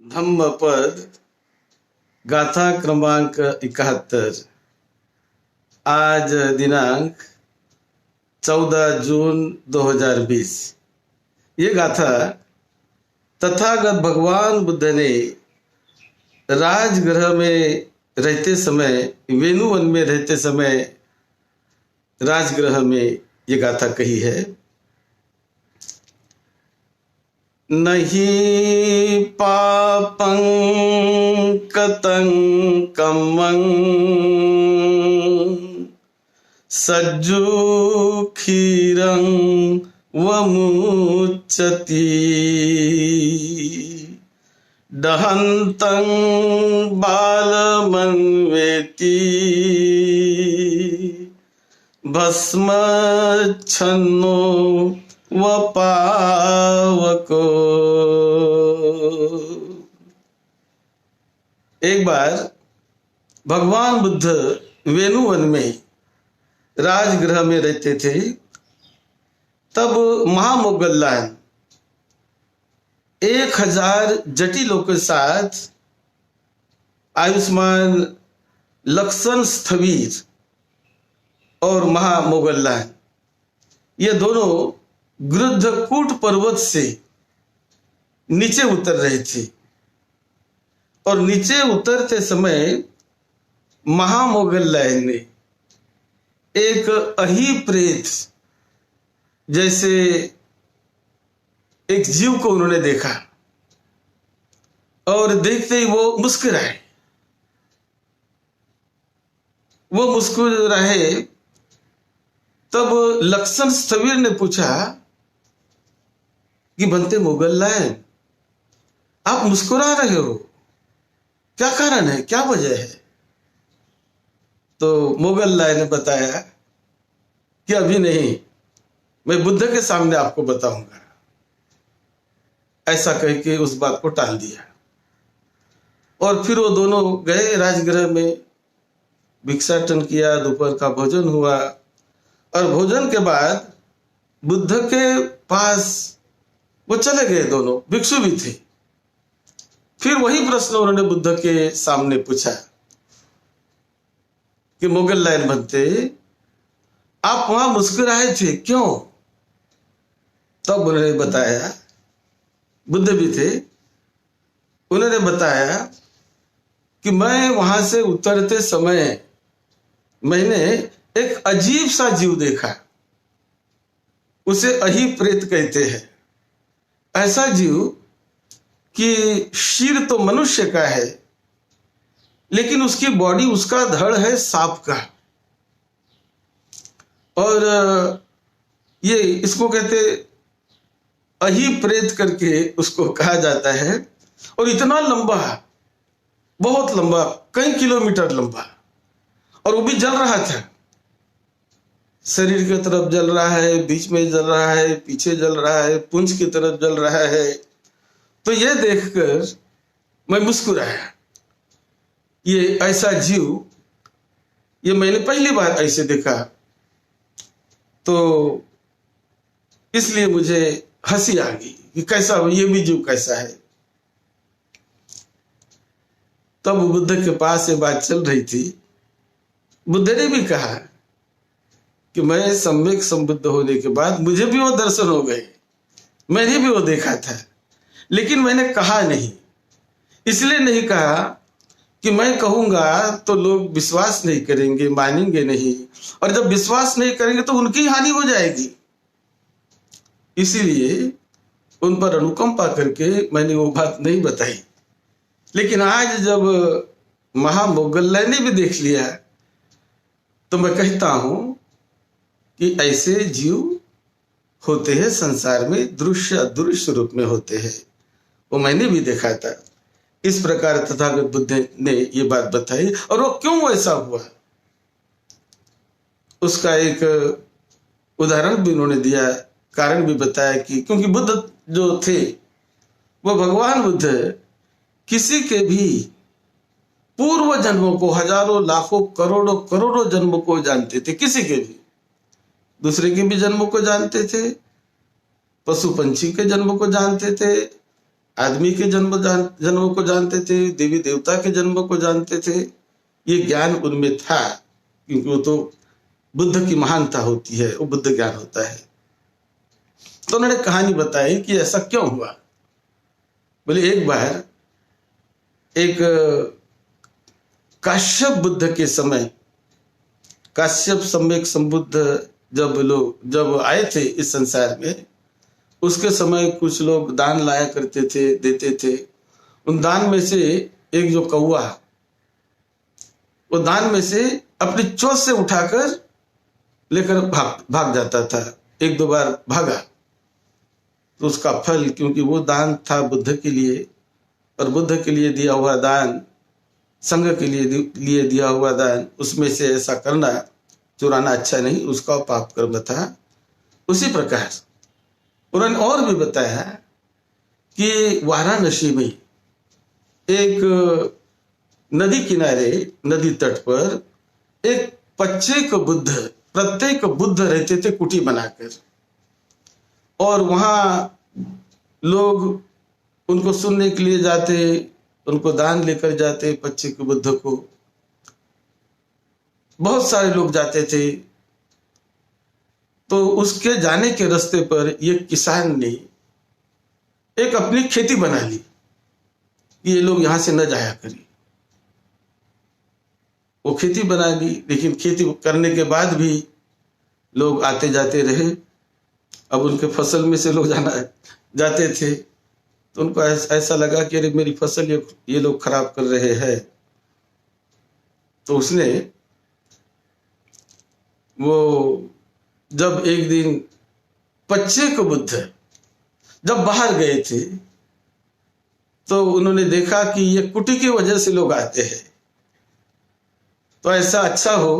धम्मपद गाथा क्रमांक 71। आज दिनांक 14 जून 2020। ये गाथा तथागत भगवान बुद्ध ने राजगृह में रहते समय, वेणुवन में रहते समय राजगृह में ये गाथा कही है। नहीं पापं कतं कम्मं सज्जु क्षीरं वमुच्यति दहन्तं बालमन्वेति भस्मच्छन्नो वपावको। एक बार भगवान बुद्ध वेणुवन में राजगृह में रहते थे। तब महामोगल्लान 1000 जटिलों के साथ आयुष्मान लक्षण स्थवीर और महामोगल्लान ये दोनों गृद्धकूट पर्वत से नीचे उतर रहे थे। और नीचे उतरते समय महामोगल्लान ने एक अही प्रेत जैसे एक जीव को उन्होंने देखा और देखते ही वो मुस्कुराए। वो मुस्कुराए तब लक्षण स्थवीर ने पूछा कि बनते मोगल्लान, आप मुस्कुरा रहे हो, क्या कारण है, क्या वजह है? तो मोगल्लान ने बताया कि अभी नहीं, मैं बुद्ध के सामने आपको बताऊंगा। ऐसा कह के उस बात को टाल दिया। और फिर वो दोनों गए राजगृह में, भिक्षाटन किया, दोपहर का भोजन हुआ। और भोजन के बाद बुद्ध के पास वो चले गए, दोनों भिक्षु भी थे। फिर वही प्रश्न उन्होंने बुद्ध के सामने पूछा कि मोगल्लान बनते, आप वहां मुस्कुराए थे, क्यों? तब उन्होंने बताया, बुद्ध भी थे, उन्होंने बताया कि मैं वहां से उतरते समय मैंने एक अजीब सा जीव देखा, उसे अही प्रेत कहते हैं। ऐसा जीव कि सिर तो मनुष्य का है, लेकिन उसकी बॉडी, उसका धड़ है सांप का। और ये इसको कहते अही प्रेत करके उसको कहा जाता है। और इतना लंबा, बहुत लंबा, कई किलोमीटर लंबा, और वो भी जल रहा था। शरीर की तरफ जल रहा है, बीच में जल रहा है, पीछे जल रहा है, पुंछ की तरफ जल रहा है। तो ये देखकर मैं मुस्कुराया। ये ऐसा जीव, ये मैंने पहली बार ऐसे देखा, तो इसलिए मुझे हंसी आ गई कि कैसा हो, ये भी जीव कैसा है। तब बुद्ध के पास ये बात चल रही थी। बुद्ध ने भी कहा कि मैं सम्यक संबुद्ध होने के बाद मुझे भी वो दर्शन हो गए, मैंने भी वो देखा था, लेकिन मैंने कहा नहीं। इसलिए नहीं कहा कि मैं कहूंगा तो लोग विश्वास नहीं करेंगे, मानेंगे नहीं, और जब विश्वास नहीं करेंगे तो उनकी हानि हो जाएगी। इसीलिए उन पर अनुकंपा करके मैंने वो बात नहीं बताई। लेकिन आज जब महामोगल्लान ने भी देख लिया तो मैं कहता हूं कि ऐसे जीव होते हैं संसार में, दृश्य अदृश्य रूप में होते हैं। वो मैंने भी देखा था। इस प्रकार तथागत बुद्ध ने ये बात बताई। और वो क्यों ऐसा हुआ, उसका एक उदाहरण भी उन्होंने दिया, कारण भी बताया कि क्योंकि बुद्ध जो थे वो भगवान बुद्ध किसी के भी पूर्व जन्मों को, हजारों लाखों करोड़ों करोड़ों जन्मों को जानते थे। किसी के भी, दूसरे के भी जन्मों को जानते थे, पशु पंछी के जन्मों को जानते थे, आदमी के जन्म को जानते थे, देवी देवता के जन्म को जानते थे। ये ज्ञान उनमें था, क्योंकि वो तो बुद्ध की महानता होती है, वो बुद्ध ज्ञान होता है। तो उन्होंने कहानी बताई कि ऐसा क्यों हुआ। बोले एक बार एक काश्यप बुद्ध के समय, काश्यप सम्यक संबुद्ध जब आए थे इस संसार में, उसके समय कुछ लोग दान लाया करते थे, देते थे। उन दान में से एक जो कौवा, वो दान में से अपनी चोंच से उठाकर लेकर भाग जाता था। एक दो बार भागा तो उसका फल, क्योंकि वो दान था बुद्ध के लिए, और बुद्ध के लिए दिया हुआ दान, संघ के लिए दिया हुआ दान, उसमें से ऐसा करना, चुराना अच्छा नहीं, उसका पाप कर्म था। उसी प्रकार उन्होंने और भी बताया कि वाराणसी में एक नदी किनारे, नदी तट पर एक प्रत्येक बुद्ध रहते थे कुटी बनाकर, और वहां लोग उनको सुनने के लिए जाते, उनको दान लेकर जाते। प्रत्येक बुद्ध को बहुत सारे लोग जाते थे। तो उसके जाने के रास्ते पर ये किसान ने एक अपनी खेती बना ली, ये लोग यहां से न जाया करें। वो खेती बना ली, लेकिन खेती करने के बाद भी लोग आते जाते रहे। अब उनके फसल में से लोग जाते थे, तो उनको ऐसा लगा कि अरे मेरी फसल ये लोग खराब कर रहे हैं। तो उसने वो जब एक दिन प्रत्येक बुद्ध जब बाहर गए थे, तो उन्होंने देखा कि ये कुटी की वजह से लोग आते हैं, तो ऐसा अच्छा हो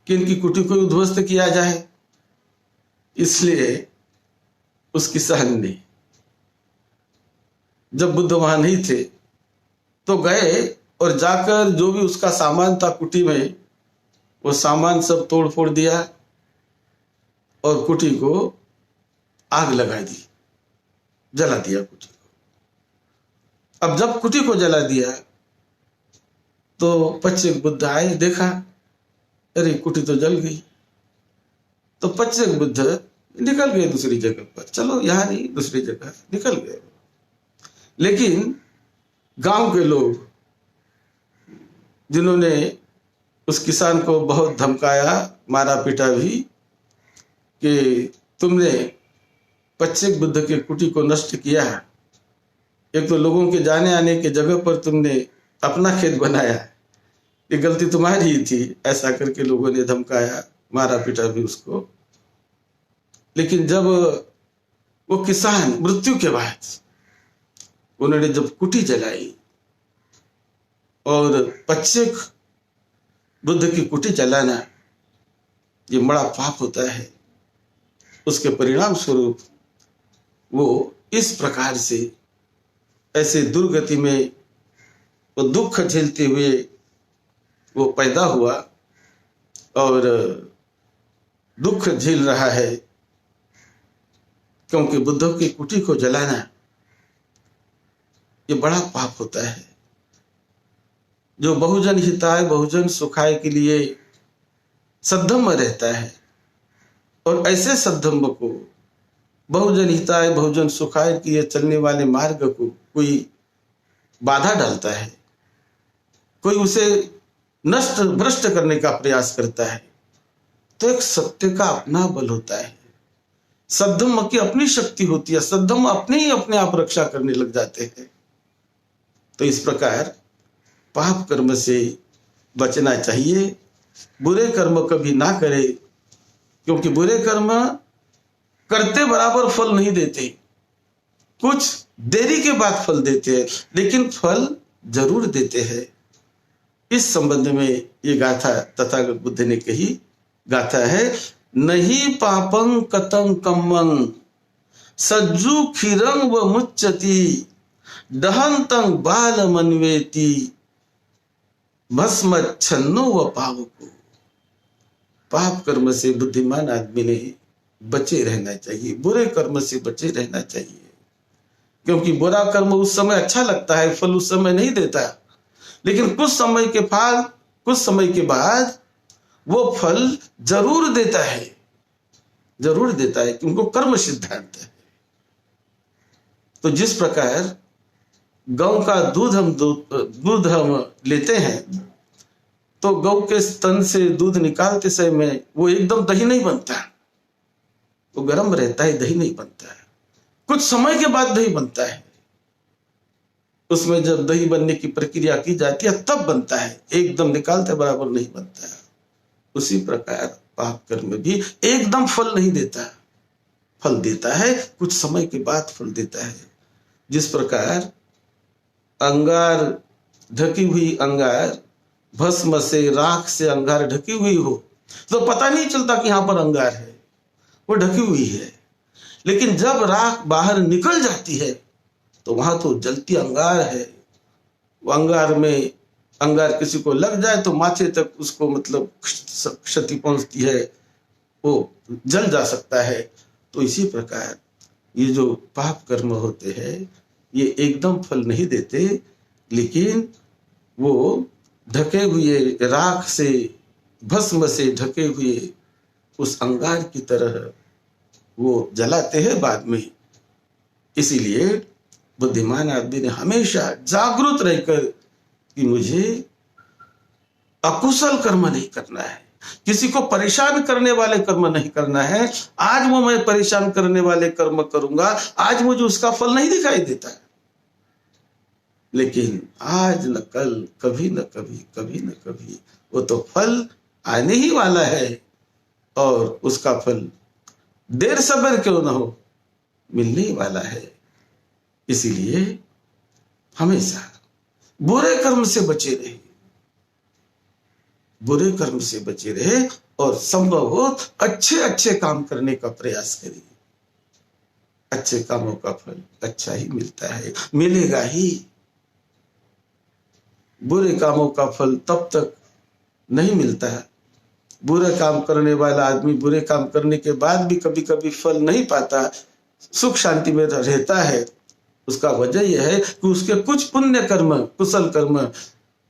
कि इनकी कुटी को उद्ध्वस्त किया जाए। इसलिए उस किसान ने, जब बुद्ध वहां नहीं थे, तो गए और जाकर जो भी उसका सामान था कुटी में, वो सामान सब तोड़ फोड़ दिया और कुटी को आग लगा दी, जला दिया कुटी को। अब जब कुटी को जला दिया तो प्रत्येक बुद्ध आए, देखा अरे कुटी तो जल गई। तो प्रत्येक बुद्ध निकल गए दूसरी जगह पर, चलो यहां नहीं, दूसरी जगह निकल गए। लेकिन गांव के लोग, जिन्होंने उस किसान को बहुत धमकाया, मारा पीटा भी, कि तुमने प्रत्येक बुद्ध के कुटी को नष्ट किया, एक तो लोगों के जाने आने के जगह पर तुमने अपना खेत बनाया, ये गलती तुम्हारी ही थी, ऐसा करके लोगों ने धमकाया, मारा पीटा भी उसको। लेकिन जब वो किसान मृत्यु के बाद उन्होंने जब कुटी जलाई और प्रत्येक बुद्ध की कुटी जलाना ये बड़ा पाप होता है, उसके परिणाम स्वरूप वो इस प्रकार से ऐसे दुर्गति में वो दुख झेलते हुए वो पैदा हुआ और दुख झेल रहा है, क्योंकि बुद्धों की कुटी को जलाना ये बड़ा पाप होता है। जो बहुजन हिताय बहुजन सुखाय के लिए सद्धम्म रहता है, और ऐसे सद्धम्म को, बहुजन हिताय बहुजन सुखाय के लिए चलने वाले मार्ग को कोई बाधा डालता है, कोई उसे नष्ट भ्रष्ट करने का प्रयास करता है, तो एक सत्य का अपना बल होता है। सद्धम्म की अपनी शक्ति होती है, सद्धम्म अपने ही अपने आप रक्षा करने लग जाते हैं। तो इस प्रकार पाप कर्म से बचना चाहिए, बुरे कर्म कभी ना करे, क्योंकि बुरे कर्म करते बराबर फल नहीं देते, कुछ देरी के बाद फल देते हैं, लेकिन फल जरूर देते हैं। इस संबंध में ये गाथा तथागत बुद्ध ने कही गाथा है, नहीं पापं कतं कम्मं सज्जु खीरं व मुच्यति दहंतं बालमन्वेति भस्मच्छन्नो व पावको। पाप कर्म से बुद्धिमान आदमी ने बचे रहना चाहिए, बुरे कर्म से बचे रहना चाहिए, क्योंकि बुरा कर्म उस समय अच्छा लगता है, फल उस समय नहीं देता, लेकिन कुछ समय के बाद वो फल जरूर देता है, जरूर देता है, क्योंकि कर्म सिद्धांत है। तो जिस प्रकार गौ का दूध हम लेते हैं, तो गौ के स्तन से दूध निकालते समय वो एकदम दही नहीं बनता, वो गर्म रहता है, दही नहीं बनता है। कुछ समय के बाद दही बनता है, उसमें जब दही बनने की प्रक्रिया की जाती है तब बनता है, एकदम निकालते बराबर नहीं बनता है। उसी प्रकार पाप कर्म भी एकदम फल नहीं देता, फल देता है कुछ समय के बाद फल देता है। जिस प्रकार अंगार ढकी हुई अंगार भस्म से, राख से अंगार ढकी हुई हो तो पता नहीं चलता कि यहां पर अंगार है, वो ढकी हुई है। लेकिन जब राख बाहर निकल जाती है तो वहां तो जलती अंगार है। वो अंगार किसी को लग जाए तो माथे तक उसको मतलब क्षति पहुंचती है, वो जल जा सकता है। तो इसी प्रकार ये जो पाप कर्म होते हैं ये एकदम फल नहीं देते, लेकिन वो ढके हुए राख से, भस्म से ढके हुए उस अंगार की तरह वो जलाते हैं बाद में। इसीलिए बुद्धिमान आदमी ने हमेशा जागरूक रहकर कि मुझे अकुशल कर्म नहीं करना है, किसी को परेशान करने वाले कर्म नहीं करना है। आज वो मैं परेशान करने वाले कर्म करूंगा, आज मुझे उसका फल नहीं दिखाई देता है, लेकिन आज न कल, कभी न कभी, कभी न कभी वो तो फल आने ही वाला है, और उसका फल देर सवेर क्यों न हो मिलने ही वाला है। इसीलिए हमेशा बुरे कर्म से बचे रहे, बुरे कर्म से बचे रहे, और संभव हो अच्छे अच्छे काम करने का प्रयास करिए। अच्छे कामों का फल अच्छा ही मिलता है, मिलेगा ही। बुरे कामों का फल तब तक नहीं मिलता है। बुरे काम करने वाला आदमी बुरे काम करने के बाद भी कभी कभी फल नहीं पाता, सुख शांति में रहता है। उसका वजह यह है कि उसके कुछ पुण्य कर्म, कुशल कर्म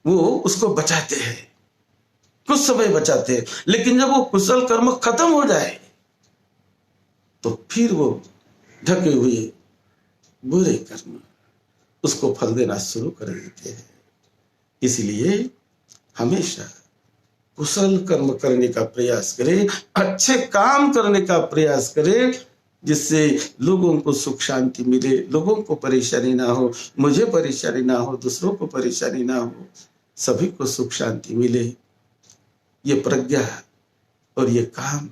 वो उसको बचाते हैं, कुछ समय बचाते हैं। लेकिन जब वो कुशल कर्म खत्म हो जाए तो फिर वो ढके हुए बुरे कर्म उसको फल देना शुरू कर देते हैं। इसलिए हमेशा कुशल कर्म करने का प्रयास करें, अच्छे काम करने का प्रयास करें, जिससे लोगों को सुख शांति मिले, लोगों को परेशानी ना हो, मुझे परेशानी ना हो, दूसरों को परेशानी ना हो, सभी को सुख शांति मिले। ये प्रज्ञा और ये काम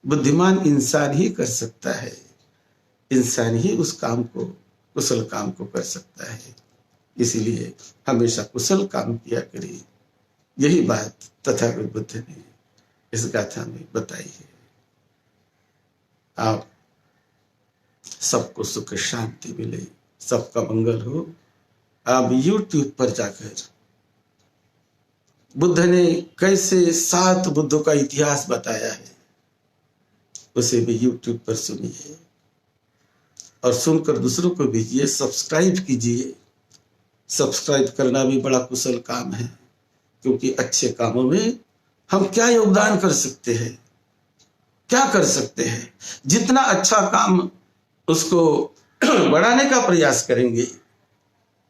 बुद्धिमान इंसान ही कर सकता है। इंसान ही उस काम को, कुशल काम को कर सकता है। इसीलिए हमेशा कुशल काम किया करिए। यही बात तथागत बुद्ध ने इस गाथा में बताई है। आप सबको सुख शांति मिले, सबका मंगल हो। आप YouTube पर जाकर बुद्ध ने कैसे 7 बुद्धों का इतिहास बताया है उसे भी YouTube पर सुनिए, और सुनकर दूसरों को भेजिए। सब्सक्राइब कीजिए। सब्सक्राइब करना भी बड़ा कुशल काम है, क्योंकि अच्छे कामों में हम क्या योगदान कर सकते हैं, क्या कर सकते हैं। जितना अच्छा काम उसको बढ़ाने का प्रयास करेंगे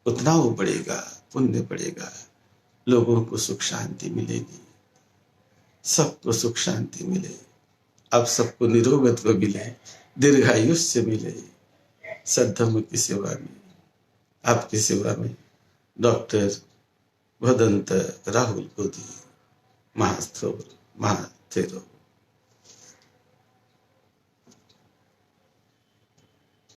उतना वो बढ़ेगा, पुण्य बढ़ेगा, लोगों को सुख शांति मिलेगी, सबको सुख शांति मिले। अब सबको निरोगत्व मिले, दीर्घायुष्य मिले। सद्धर्म की सेवा में, आपकी सेवा में डॉक्टर भदंत राहुल गोदी महास्थो महाथेरो।